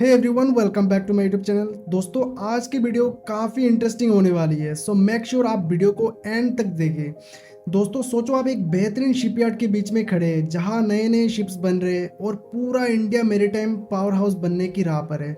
Hey everyone, welcome back to my YouTube channel. दोस्तों, आज की वीडियो काफ़ी इंटरेस्टिंग होने वाली है, सो मेक श्योर आप वीडियो को एंड तक देखें। दोस्तों, सोचो आप एक बेहतरीन शिपयार्ड के बीच में खड़े हैं जहां नए नए शिप्स बन रहे हैं और पूरा इंडिया मेरीटाइम पावर हाउस बनने की राह पर है।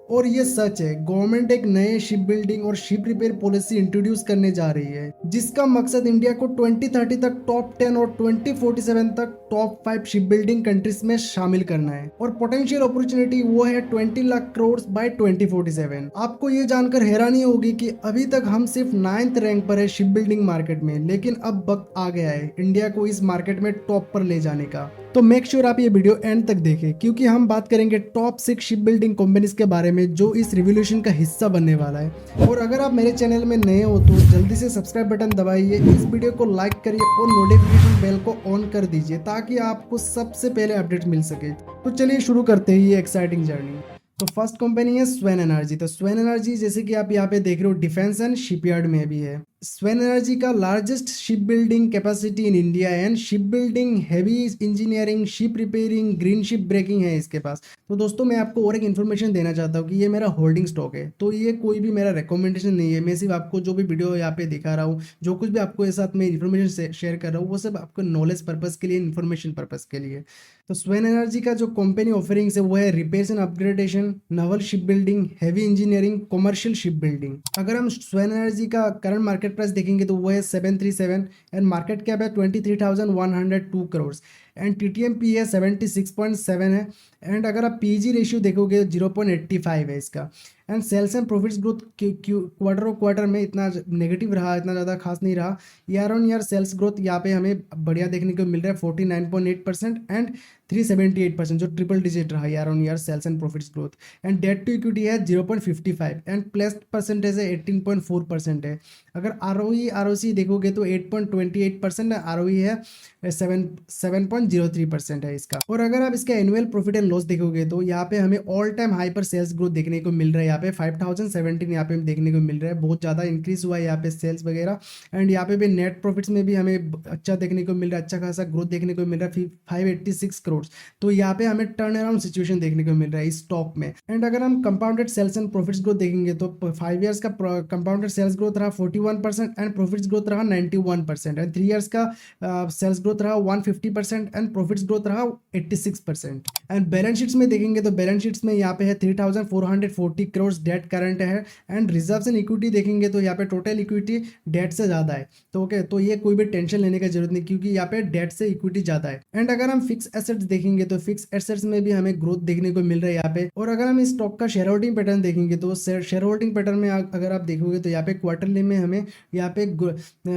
और ये सच है, गवर्नमेंट एक नए शिप बिल्डिंग और शिप रिपेयर पॉलिसी इंट्रोड्यूस करने जा रही है जिसका मकसद इंडिया को 2030 तक टॉप 10 और 2047 तक टॉप 5 शिप बिल्डिंग कंट्रीज में शामिल करना है। और पोटेंशियल अपॉर्चुनिटी वो है 20 लाख करोड़ बाय 2047। आपको ये जानकर हैरानी होगी कि अभी तक हम सिर्फ 9th रैंक पर है शिप बिल्डिंग मार्केट में, लेकिन अब वक्त आ गया है इंडिया को इस मार्केट में टॉप पर ले जाने का। तो मेक श्योर आप ये वीडियो एंड तक देखें क्योंकि हम बात करेंगे टॉप 6 शिप बिल्डिंग कंपनीज के बारे में जो इस रिवॉल्यूशन का हिस्सा बनने वाला है। और अगर आप मेरे चैनल में नए हो तो जल्दी से सब्सक्राइब बटन दबाइए, इस वीडियो को लाइक करिए और नोटिफिकेशन बेल को ऑन कर दीजिए ताकि आपको सबसे पहले अपडेट मिल सके। तो चलिए शुरू करते हैं ये एक्साइटिंग जर्नी। तो फर्स्ट कंपनी है स्वेन एनर्जी। तो स्वेन एनर्जी जैसे कि आप यहाँ पे देख रहे हो डिफेंस एंड शिपयार्ड में भी है। स्वेन एनर्जी का largest ship building capacity in India and ship building, heavy engineering, ship repairing, green ship breaking है इसके पास। तो दोस्तों, मैं आपको और एक इन्फॉर्मेशन देना चाहता हूँ कि ये मेरा होल्डिंग स्टॉक है, तो ये कोई भी मेरा रिकमेंडेशन नहीं है। मैं सिर्फ आपको जो भी वीडियो यहाँ पे दिखा रहा हूँ, जो कुछ भी आपको साथ में इन्फॉर्मेशन शेयर कर रहा हूँ, वो सब आपको नॉलेज पर्पज के लिए, इन्फॉर्मेशन पर्पज के लिए। तो स्वेन एनर्जी का जो कंपनी ऑफरिंग्स है वो है repairs and upgradation, Naval ship building, heavy engineering, commercial ship building. अगर हम स्वेन एनर्जी का करंट मार्केट प्राइस देखेंगे तो वो है 737 एंड मार्केट कैप है 23,102 करोड़ एंड टीटीएमपी है 76.7 है। एंड अगर आप पीजी रेशियो देखोगे 0.85 है इसका। And sales and profits growth quarter of quarter में इतना नेगेटिव रहा, इतना ज़्यादा खास नहीं रहा। Year on year sales growth यहाँ पे हमें बढ़िया देखने को मिल रहा है 49.8% एंड 378%, जो ट्रिपल डिजिट रहा year on year sales and profits growth. And debt to equity है 0.55 एंड प्लस परसेंटेज है 18.4% है। अगर आरओसी देखोगे तो 8.28% है, आरओई है 7.03% है इसका। और अगर आप इसका एनुअल प्रॉफिट एंड लॉस देखोगे तो यहाँ पे हमें ऑल टाइम हाई पर सेल्स ग्रोथ देखने को मिल रहा है। यहाँ पे 5017 यहाँ पे देखने को मिल रहा है, बहुत ज़्यादा इंक्रीज हुआ है यहाँ पे सेल्स वगैरह। एंड यहाँ पे भी नेट प्रॉफिट्स में भी हमें अच्छा देखने को मिल रहा है, अच्छा खासा ग्रोथ देखने को मिल रहा है 586 करोड़। तो यहाँ पे हमें टर्न अराउंड सिचुएशन देखने को मिल रहा है इस स्टॉक में। एंड अगर हम compounded sales and profits growth देखेंगे तो 5 ईयर्स का कंपाउंडेड सेल्स ग्रोथ रहा 41% एंड प्रॉफिट्स ग्रोथ रहा 91%। एंड 3 ईयर्स का सेल्स ग्रोथ रहा 150% एंड प्रॉफिट्स ग्रोथ रहा 86%। एंड बैलेंस शीट्स में देखेंगे तो बैलेंस शीट्स में यहाँ पे है 3,440 करोड़ डेट करंट है। एंड रिजर्व्स एंड इक्विटी देखेंगे तो यहाँ पे टोटल इक्विटी डेट से ज़्यादा है। तो ओके, तो ये कोई भी टेंशन लेने की जरूरत नहीं क्योंकि यहाँ पे डेट से इक्विटी ज़्यादा है। एंड अगर हम फिक्स एसेट्स देखेंगे तो फिक्स एसेट्स में भी हमें ग्रोथ देखने को मिल रहा है यहाँ पे। और अगर हम इस स्टॉक का शेयर होल्डिंग पैटर्न देखेंगे तो शेयर होल्डिंग पैटर्न में अगर आप देखोगे तो यहाँ पे क्वार्टरली में हमें यहाँ पे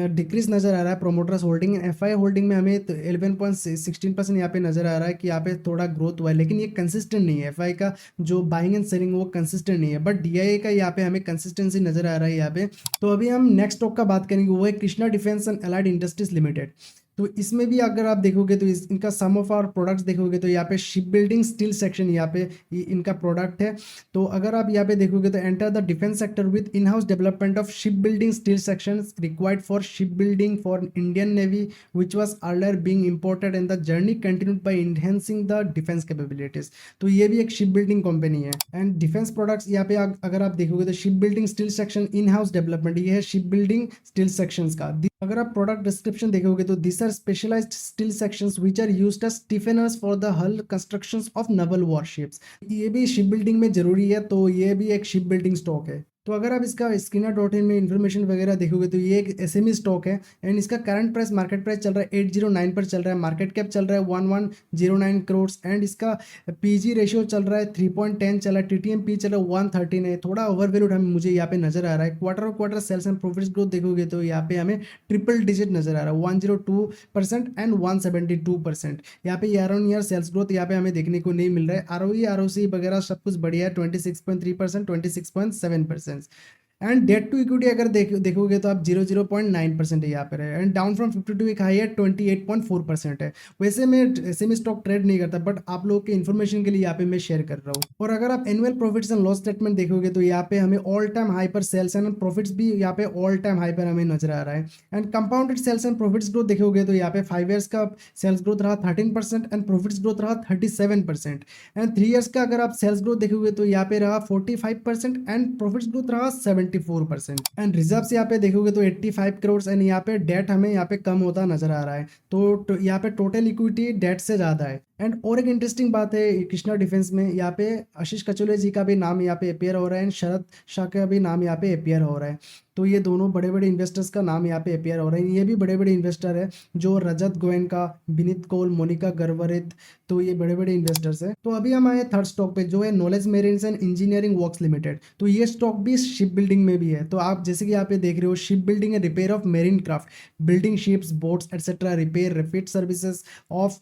डिक्रीज नजर आ रहा है। प्रोमोटर्स होल्डिंग, एफआई होल्डिंग में हमें 11.16% यहाँ पे नजर आ रहा है कि यहाँ पे थोड़ा ग्रोथ हुआ है, लेकिन ये कंसिस्टेंट नहीं है। एफआई का जो बाइंग एंड सेलिंग वो कंसिस्टेंट नहीं है, बट डीआईए का यहाँ पे हमें कंसिस्टेंसी नजर आ रहा है यहाँ पे। तो अभी हम नेक्स्ट स्टॉक का बात करेंगे, वो है Krishna defence and allied industries limited. तो इसमें भी अगर आप देखोगे तो इनका सम ऑफ आवर प्रोडक्ट्स देखोगे तो यहाँ पे शिप बिल्डिंग स्टील सेक्शन यहाँ पे इनका प्रोडक्ट है। तो अगर आप यहाँ पे देखोगे तो enter the defence sector with in house development of ship building steel sections required for ship building for Indian navy which was earlier being imported and the journey continued by enhancing the defense capabilities। तो ये भी एक ship building company है। And defence products यहाँ पे अगर आप देखोगे तो ship building steel section in house development, ये है शिप बिल्डिंग स्टील सेक्शंस का। अगर आप प्रोडक्ट डिस्क्रिप्शन देखोगे तो this are specialized steel sections which are used as stiffeners for the hull constructions of naval warships. ये भी शिप बिल्डिंग में जरूरी है, तो ये भी एक शिप बिल्डिंग स्टॉक है। तो अगर आप इसका स्किनर.इन में इन्फॉर्मेशन वगैरह देखोगे तो ये एक एसएमई स्टॉक है। एंड इसका करंट प्राइस, मार्केट प्राइस चल रहा है 809 पर चल रहा है, मार्केट कैप चल रहा है 1109 करोड़ एंड इसका पीजी रेशियो चल रहा है 3.10 चल रहा है, टीटीएमपी चल रहा है 113 है। थोड़ा ओवरवैल्यूड हमें मुझे यहाँ पे नजर आ रहा है। Quarter of quarter sales and profits growth देखोगे तो यहाँ पे हमें ट्रिपल डिजिट नजर आ रहा है 102% एंड 172%। यहाँ पे year on year sales growth यहाँ पे हमें देखने को नहीं मिल रहा है। आरओई, आरओसी वगैरह सब कुछ बढ़िया है 26.3%, 26.7%। एंड डेट टू इक्विटी अगर देखोगे तो आप 0.9% है यहाँ पे है, and down from 52 week high है 28.4% है। वैसे मैं सेमी स्टॉक ट्रेड नहीं करता, बट आप लोगों के इन्फॉर्मेशन के लिए यहाँ पे मैं शेयर कर रहा हूँ। और अगर आप annual profits and loss statement देखोगे तो यहाँ पे हमें ऑल टाइम हाई पर सेल्स एंड प्रॉफिट्स भी यहाँ पे ऑल टाइम हाई पर हमें नजर आ रहा है। And compounded sales and profits growth देखोगे तो यहाँ पे 5 ईयर्स का सेल्स ग्रोथ रहा 13% एंड प्रॉफिट्स ग्रोथ रहा 37%। एंड 3 ईयर्स का अगर आप सेल्स ग्रोथ देखोगे तो यहाँ पे रहा 45% एंड प्रॉफिट्स ग्रोथ रहा 74%। एंड रिजर्व्स यहाँ पे देखोगे तो 85 करोड़ एंड यहाँ पे डेट हमें यहाँ पे कम होता नजर आ रहा है। तो यहाँ पे टोटल इक्विटी डेट से ज़्यादा है। एंड और एक इंटरेस्टिंग बात है कृष्णा डिफेंस में, यहाँ पे आशीष कचोले जी का भी नाम यहाँ पे अपेयर हो रहा है एंड शरद शाह का भी नाम यहाँ पे अपेयर हो रहा है। तो ये दोनों बड़े बड़े इन्वेस्टर्स का नाम यहाँ पे अपेयर हो रहे हैं। ये भी बड़े बड़े इन्वेस्टर है जो रजत गोयनका, विनीत कौल, मोनिका गर्वरित, तो ये बड़े बड़े इन्वेस्टर्स है। तो अभी हम आए थर्ड स्टॉक पे जो है Knowledge Marines and Engineering Works Limited. तो ये स्टॉक भी शिप बिल्डिंग में भी है। तो आप जैसे कि यहाँ पे देख रहे हो, ship building and repair of marine craft, building ships, boats etcetera, repair refit services of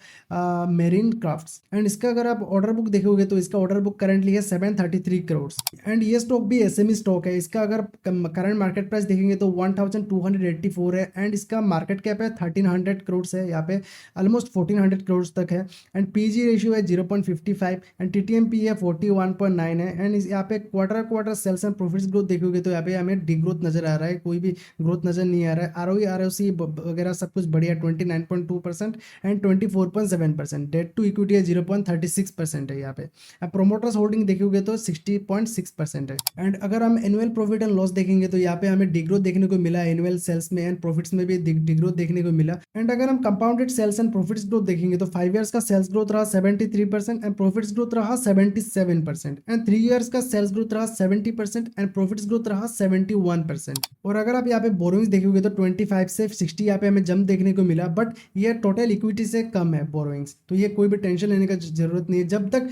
marine crafts. And इसका अगर आप ऑर्डर बुक देखोगे तो इसका ऑर्डर बुक करंटली है 733 करोड़। एंड ये स्टॉक भी एसएमई स्टॉक है। इसका अगर करंट मार्केट प्राइस देखेंगे तो 1284 है एंड इसका मार्केट कैप है 1300 करोड़ है, यहाँ पे ऑलमोस्ट 1400 करोड़ तक है। एंड पीजी रेशियो है 0.55 एंड टीटीएमपी है 41.9 है। एंड यहाँ पे quarter sales and profits growth देखोगे तो यहाँ पे हमें डी ग्रोथ नजर आ रहा है, कोई भी ग्रोथ नजर नहीं आ रहा है। आरओई आरओसी वगैरह सब कुछ बढ़िया, 29.2% एंड 24.7%। डेट टू इक्विटी है 0.36% है यहाँ पे। अब प्रोमोटर्स होल्डिंग देखोगे तो 60.6% है। एंड अगर हम एनुअल प्रॉफिट एंड लॉस देखेंगे तो यहाँ पे हमें डिग्रोथ देखने को मिला, एनुअल सेल्स में एंड प्रॉफिट्स में भी डिग्रोथ देखने को मिला। एंड अगर हम compounded sales and profits growth देखेंगे तो 5 इयर्स का सेल्स ग्रोथ रहा 73% एंड प्रॉफिट्स ग्रोथ रहा 77% एंड 3 इयर्स का सेल्स ग्रोथ रहा 70% एंड प्रॉफिट्स ग्रोथ रहा 71%। और अगर आप यहाँ पे बोरोइंग्स देखोगे तो 25 से 60 यहाँ पे हमें जंप देखने को मिला, बट ये टोटल इक्विटी से कम है बोरोइंग्स। तो ये कोई भी टेंशन लेने का जरूरत नहीं है। जब तक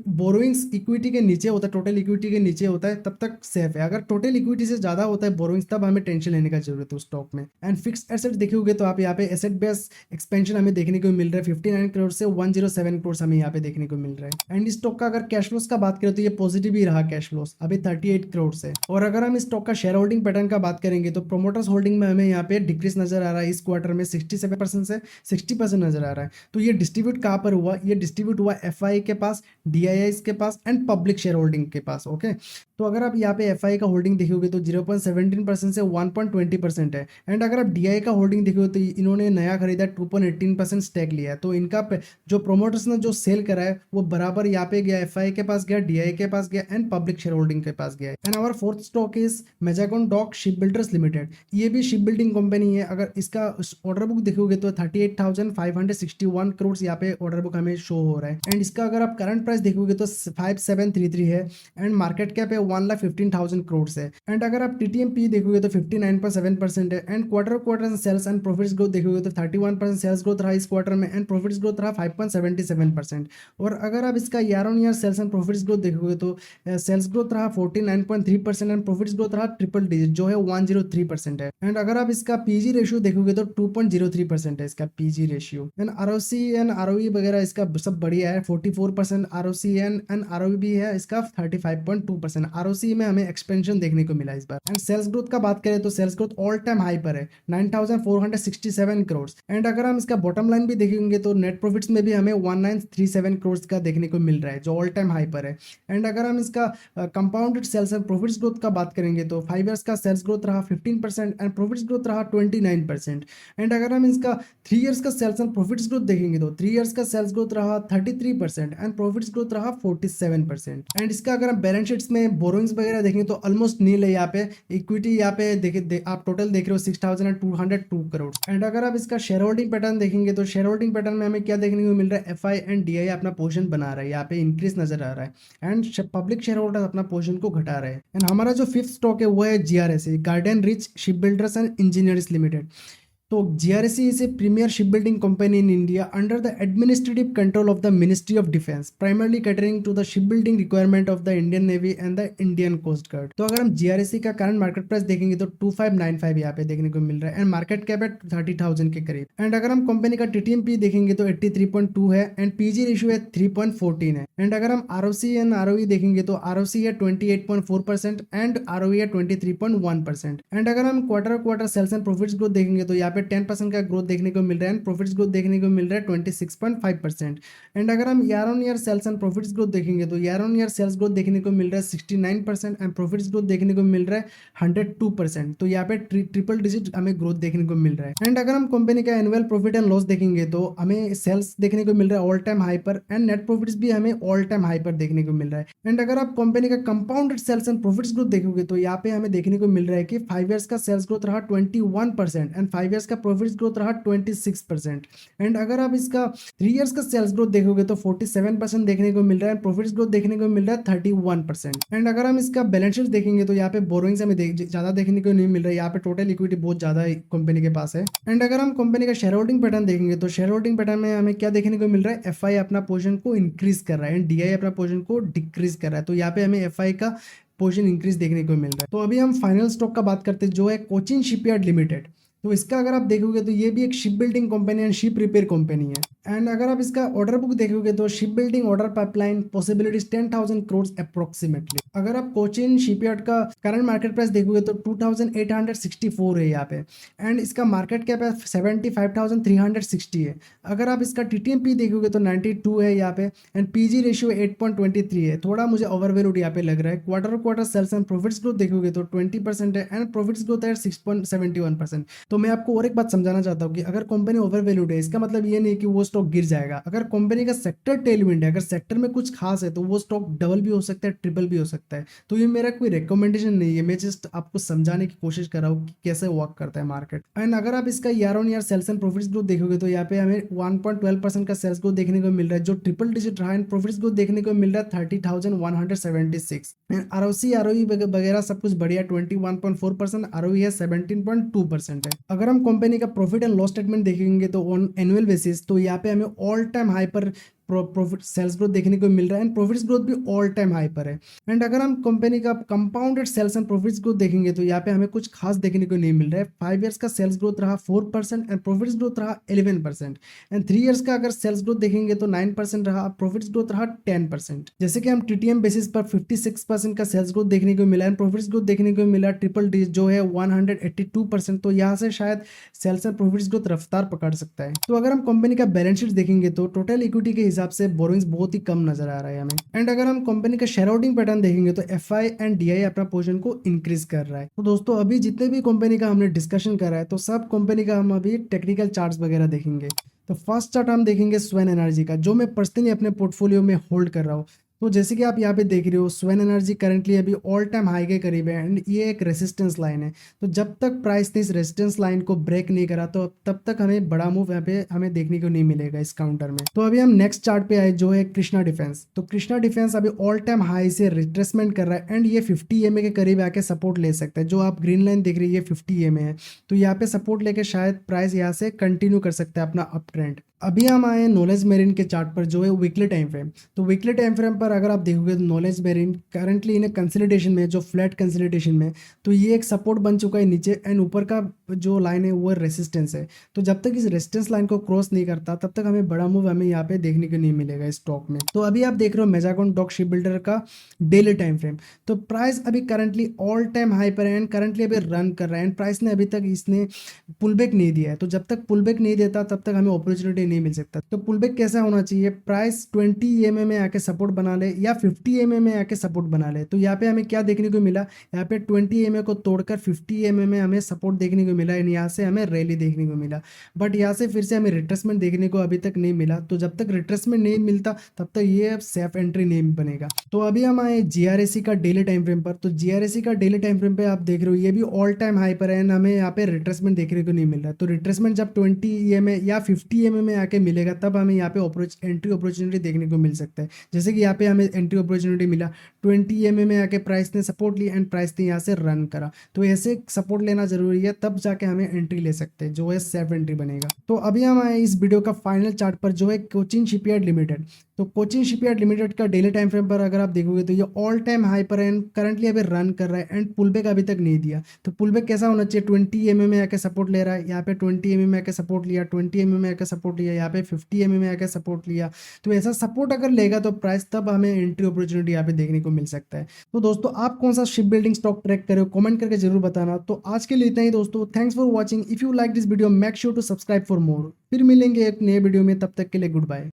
बोरोइंग्स इक्विटी के नीचे होता है, टोटल इक्विटी के नीचे होता है, तब तक सेफ है। अगर टोटल इक्विटी से ज्यादा होता है बोरोइंग्स, तब हमें टेंशन लेने का जरूरत है उस स्टॉक में। एंड फिक्स्ड एसेट देखोगे तो आप यहाँ पे एसेट बेस एक्सपेंशन हमें देखने को मिल रहा है, 59 करोड़ से 107 करोड़ हमें यहाँ पे देखने को मिल रहा है। एंड इस स्टॉक का अगर कैश फ्लोस का बात करें तो ये पॉजिटिव ही रहा कैश फ्लोस, अभी 38 करोड़ से। और अगर हम इस स्टॉक का शेयर होल्डिंग पैटर्न का बात करेंगे तो प्रोमोटर्स होल्डिंग में हमें यहाँ पे डिक्रीज नजर आ रहा है। इस क्वार्टर में 67% से 60% नजर आ रहा है। तो ये डिस्ट्रीब्यूट कहाँ पर हुआ? ये डिस्ट्रीब्यूट हुआ एफआई के पास, डीआईआई के पास एंड पब्लिक शेयर होल्डिंग के पास। ओके, तो अगर आप यहाँ पे एफआई का होल्डिंग देखोगे तो 0.17% से 1.20% है। एंड अगर आप डीआई का होल्डिंग देखोगे तो इन्होंने नया खरीदा 2.18% स्टेक लिया है। तो इनका जो प्रोमोटर्स ने जो सेल करा है वो बराबर यहाँ पे गया, एफआई के पास गया, डीआई के पास गया एंड पब्लिक शेयर होल्डिंग के पास गया है। And our fourth stock is Mazagon Dock Ship Builders Limited. ये भी शिप बिल्डिंग कंपनी है। अगर इसका ऑर्डर बुक देखोगे तो 38,561 करोड़ यहाँ पे ऑर्डर बुक हमें शो हो रहा है। एंड इसका अगर आप करंट प्राइस देखोगे तो 5733 है एंड मार्केट कैप है 1,15,000 करोड़ है। एंड अगर आप टीटीएमपी देखोगे तो 59.7% है। And quarter sales and profits growth देखोगे तो 31% सेल्स ग्रोथ रहा इस क्वार्टर में एंड प्रॉफिट्स ग्रोथ रहा 5.77%। और अगर आप इसका year on year sales and profits growth देखोगे तो सेल्स ग्रोथ रहा 49.3% एंड प्रॉफिट्स ग्रोथ रहा ट्रिपल डिजिट जो है 103% है। एंड अगर आप इसका पीजी रेशियो देखोगे तो 2.03% है इसका PG ratio. And ROC and ROE वगैरह इसका सब बढ़िया है, 44% आरओसी एंड आरओई भी है इसका 35.2%। आरओसी में हमें एक्सपेंशन देखने को मिला इस बार। एंड सेल्स ग्रोथ का बात करें तो sales growth all time high पर है 9,467 करोड़। एंड अगर हम इसका बॉटम लाइन भी देखेंगे तो नेट प्रॉफिट्स में भी हमें 1937 करोड़ का देखने को मिल रहा है जो ऑल टाइम हाई पर है। एंड अगर हम इसका compounded sales and profits growth का बात करेंगे तो 5 इयर्स का सेल्स ग्रोथ रहा 15% एंड प्रॉफिट्स ग्रोथ रहा 29%। एंड अगर हम इसका 3 इयर्स का सेल्स एंड प्रॉफिट्स ग्रोथ देखेंगे तो 3 इयर्स का सेल्स ग्रोथ रहा 33% एंड प्रॉफिट्स ग्रोथ रहा 47%। एंड इसका अगर हम बैलेंस शीट्स में बोरोइंग्स वगैरह देखेंगे तो ऑलमोस्ट नील है यहाँ पे। इक्विटी यहाँ पे आप टोटल देख रहे हो 6,202 करोड़। एंड अगर आप इसका शेयर होल्डिंग पैटर्न देखेंगे तो शेयर होल्डिंग पैटर्न में हमें क्या देखने को मिल रहा है? एफआई एंड डीआई अपना पोजीशन बना रहा है, यहाँ पे इंक्रीज नजर आ रहा है एंड पब्लिक शेयर होल्डर अपना पोजीशन को घटा रहे हैं। एंड हमारा जो फिफ्थ स्टॉक है वो है GRS, Garden Reach Ship Builders and Engineers Limited. तो GRSE is a premier shipbuilding company in India under the administrative control of the Ministry of Defence, primarily catering to the shipbuilding requirement of the Indian Navy and the Indian Coast Guard. तो अगर हम जीआरएसी का current market price देखेंगे तो 2595 यहाँ पे देखने को मिल रहा है एंड मार्केट कैप है 30,000 के करीब। एंड अगर हम कंपनी का टीटीएमपी देखेंगे तो 83.2 है एंड पीजी रेशियो है 3.14 है। एंड अगर हम आरओसी एंड आरओई देखेंगे तो आरओसी है 28.4% एंड आरओई है 23.1%। एंड अगर हम quarter sales and profits growth देखेंगे तो यहाँ पे 10% का ग्रोथ देखने को मिल रहा है एंड प्रॉफिट्स ग्रोथ देखने को मिल रहा है 26.5%। एंड अगर हम year on year sales and profits growth देखेंगे तो year on year sales growth देखने को मिल रहा है 69% एंड प्रॉफिट्स ग्रोथ देखने को मिल रहा है 102%। तो यहाँ पे ट्रिपल डिजिट हमें ग्रोथ देखने को मिल रहा है। एंड अगर हम कंपनी का एनुअल प्रॉफिट एंड लॉस देखेंगे तो हमें सेल्स देखने को मिल रहा है ऑल टाइम हाई पर एंड नेट प्रॉफिट्स भी हमें ऑल टाइम हाई पर देखने को मिल रहा है। एंड अगर आप कंपनी का compounded sales and profits growth देखोगे तो यहाँ पे हमें देखने को मिल रहा है कि 5 इयर्स का सेल्स ग्रोथ रहा 21% एंड 5 इयर्स का प्रॉफिट्स ग्रोथ रहा 26%। एंड अगर आप इसका 3 इयर्स का सेल्स ग्रोथ देखोगे तो 47% देखने को मिल रहा है, प्रॉफिट्स ग्रोथ देखने को मिल रहा है 31%। एंड अगर हम इसका बैलेंस शीट देखेंगे तो यहाँ पे बोरोइंग्स हमें ज्यादा देखने को नहीं मिल रहा है, यहाँ पे टोटल इक्विटी बहुत ज्यादा कंपनी के पास है। एंड अगर हम कंपनी का शेयर होल्डिंग पैटर्न देखेंगे तो शेयर होल्डिंग पैटर्न में हमें क्या देखने को मिल रहा है, एफआई अपना पोजीशन को इंक्रीज कर रहा है एंड डीआई अपना पोजीशन को डिक्रीज कर रहा है। तो यहाँ पे हमें एफआई का पोजीशन इंक्रीज देखने को मिल रहा है। तो अभी हम फाइनल स्टॉक का बात करते हैं जो है कोचिन शिपयार्ड लिमिटेड। तो इसका अगर आप देखोगे तो ये भी एक ship building company and ship repair company है। एंड अगर आप इसका ऑर्डर बुक देखोगे तो ship building order pipeline possibilities 10,000 crore approximately. अगर आप कोचिन शिपयार्ड का करंट मार्केट प्राइस देखोगे तो 2,864 है यहाँ पे एंड इसका मार्केट कैप है 75,360 है। अगर आप इसका टीटीएमपी देखोगे तो 92 है यहाँ पे एंड पीजी रेशियो 8.23 है। थोड़ा मुझे ओवरवैल्यूड यहाँ पे लग रहा है। Quarter sales and profits growth देखोगे तो 20% है एंड प्रॉफिट्स ग्रोथ है 6.71%। तो मैं आपको और एक बात समझाना चाहता हूँ कि अगर कंपनी ओवरवैल्यूड है इसका मतलब ये नहीं कि वो स्टॉक गिर जाएगा। अगर कंपनी का सेक्टर टेलविंड है, अगर सेक्टर में कुछ खास है तो वो स्टॉक डबल भी हो सकता है, ट्रिपल भी हो सकता है। तो ये मेरा कोई रिकमेंडेशन नहीं है, मैं जस्ट आपको समझाने की कोशिश कर रहा हूँ कि कैसे वर्क करता है मार्केट। एंड अगर आप इसका year on year sales and profits growth देखोगे तो यहाँ पे हमें 1.12% का सेल्स ग्रोथ देखने को मिल रहा है जो ट्रिपल डिजिट रहा है एंड प्रॉफिट्स ग्रोथ देखने को मिल रहा है 30,176 एंड आरओसी आरओई वगैरह सब कुछ बढ़िया 21.4%, आरओई है 17.2% है। अगर हम कंपनी का प्रॉफिट एंड लॉस स्टेटमेंट देखेंगे तो ऑन एनुअल बेसिस तो यहाँ पे हमें ऑल टाइम हाई पर प्रॉफिट सेल्स ग्रोथ देखने को मिल रहा है एंड प्रॉफिट्स ग्रोथ भी ऑल टाइम हाई पर है। एंड अगर हम कंपनी का compounded sales and profits growth देखेंगे तो यहाँ पे हमें कुछ खास देखने को नहीं मिल रहा है। 5 इयर्स का सेल्स ग्रोथ रहा 4% एंड प्रॉफिट्स ग्रोथ रहा 11% एंड 3 इयर्स का अगर सेल्स ग्रोथ देखेंगे तो 9% रहा, प्रॉफिट्स ग्रोथ रहा 10%। जैसे कि हम टीटीएम बेसिस पर 56% का सेल्स ग्रोथ देखने को मिला एंड प्रॉफिट्स ग्रोथ देखने को मिला ट्रिपल डी जो है 182%। तो यहाँ से शायद सेल्स एंड प्रॉफिट्स ग्रोथ रफ्तार पकड़ सकता है। तो अगर हम कंपनी का बैलेंस शीट देखेंगे तो टोटल इक्विटी के हिसाब से बोरोइंग्स बहुत ही कम नजर आ रहा है हमें। एंड अगर हम कंपनी का शेयर होल्डिंग पैटर्न देखेंगे तो एफआई एंड डीआई अपना पोजीशन को इंक्रीज कर रहा है। तो दोस्तों अभी जितने भी कंपनी का हमने डिस्कशन करा है तो सब कंपनी का हम अभी टेक्निकल चार्ट्स वगैरह देखेंगे। तो फर्स्ट चार्ट हम देखेंगे स्वेन एनर्जी का जो मैं पर्सनली अपने पोर्टफोलियो में होल्ड कर रहा हूँ। तो जैसे कि आप यहाँ पे देख रहे हो स्वेन एनर्जी करंटली अभी ऑल टाइम हाई के करीब है एंड ये एक रेसिस्टेंस लाइन है। तो जब तक प्राइस ने इस रेसिस्टेंस लाइन को ब्रेक नहीं करा तो तब तक हमें बड़ा मूव यहाँ पे हमें देखने को नहीं मिलेगा इस काउंटर में। तो अभी हम नेक्स्ट चार्ट पे आए जो है कृष्णा डिफेंस। तो कृष्णा डिफेंस अभी ऑल टाइम हाई से रिट्रेसमेंट कर रहा है एंड ये 50 EMA के करीब आके सपोर्ट ले सकता है। जो आप ग्रीन लाइन देख रही है 50 EMA है। तो यहाँ पे सपोर्ट लेके शायद प्राइस यहाँ से कंटिन्यू कर सकता है अपना अप ट्रेंड। अभी हम आए नॉलेज मेरिन के चार्ट पर जो है वीकली टाइम फ्रेम। तो वीकली टाइम फ्रेम पर अगर आप देखोगे तो नॉलेज मेरिन करंटली इन्हें कंसोलिडेशन में जो फ्लैट कंसोलिडेशन में तो ये एक सपोर्ट बन चुका है नीचे एंड ऊपर का जो लाइन है वो रेसिस्टेंस है। तो जब तक इस रेसिस्टेंस लाइन को क्रॉस नहीं करता तब तक हमें बड़ा मूव हमें यहाँ पे देखने को नहीं मिलेगा इस स्टॉक में। तो अभी आप देख रहे हो मेजागन डॉक शिप बिल्डर का डेली टाइम फ्रेम। तो प्राइस अभी करंटली ऑल टाइम हाई पर है एंड करंटली अभी रन कर रहा है एंड प्राइस ने अभी तक इसने पुल बैक नहीं दिया है। तो जब तक पुल बैक नहीं देता तब तक हमें अपॉर्चुनिटी नहीं मिल सकता। तो पुल बैक कैसा होना चाहिए, प्राइस 20 EMA में आके सपोर्ट बना ले या 50 EMA में आके सपोर्ट बना ले। तो यहाँ पे हमें क्या देखने को मिला, यहाँ पे 20 EMA को तोड़कर 50 EMA में हमें सपोर्ट देखने को मिला एंड यहाँ से हमें रैली देखने को मिला। बट यहाँ से फिर से हमें रिट्रेसमेंट देखने को अभी तक नहीं मिला। तो जब तक रिट्रेसमेंट नहीं मिलता तब तक ये सेफ एंट्री नहीं बनेगा। तो अभी हम आए जीआरएसी का डेली टाइम फ्रेम पर। तो जीआरएसी का डेली टाइम फ्रेम पे आप देख रहे हो ये भी ऑल टाइम हाई पर है एंड हमें यहाँ पे रिट्रेसमेंट देखने को नहीं मिल रहा है। तो रिट्रेसमेंट जब 20 EMA या 50 EMA में आके मिलेगा तब हमें यहाँ पे एंट्री अपॉर्चुनिटी देखने को मिल सकता है। जैसे कि यहाँ पे हमें एंट्री अपॉर्चुनिटी मिला 20 में आके प्राइस ने सपोर्ट लिया एंड प्राइस ने यहाँ से रन करा, तो ऐसे सपोर्ट लेना जरूरी है, तब जाके हमें एंट्री ले सकते हैं जो है सेफ एंट्री बनेगा। तो अभी हम आए इस वीडियो का फाइनल चार्ट पर जो है कोचिन शिपयार्ड लिमिटेड। तो कोचिन शिपयार्ड लिमिटेड का डेली टाइम फ्रेम पर अगर आप देखोगे तो ये ऑल टाइम हाई पर है, करंटली अभी रन कर रहा है एंड पुल बैक अभी तक नहीं दिया। तो पुल बैक कैसा होना चाहिए, 20 में आके सपोर्ट ले रहा है, यहाँ पे 20 में आके सपोर्ट लिया, 20 में आके सपोर्ट लिया, यहाँ पे 50 में आके सपोर्ट लिया। तो ऐसा सपोर्ट अगर लेगा तो प्राइस तब हमें एंट्री अपॉर्चुनिटी यहाँ पे देखने को मिल सकता है। तो दोस्तों आप कौन सा शिप बिल्डिंग स्टॉक ट्रैक करे हो कमेंट करके जरूर बताना। तो आज के लिए इतना ही दोस्तों, thanks for watching. If you like this video make sure to subscribe for more. फिर मिलेंगे एक नए वीडियो में, तब तक के लिए गुड बाय।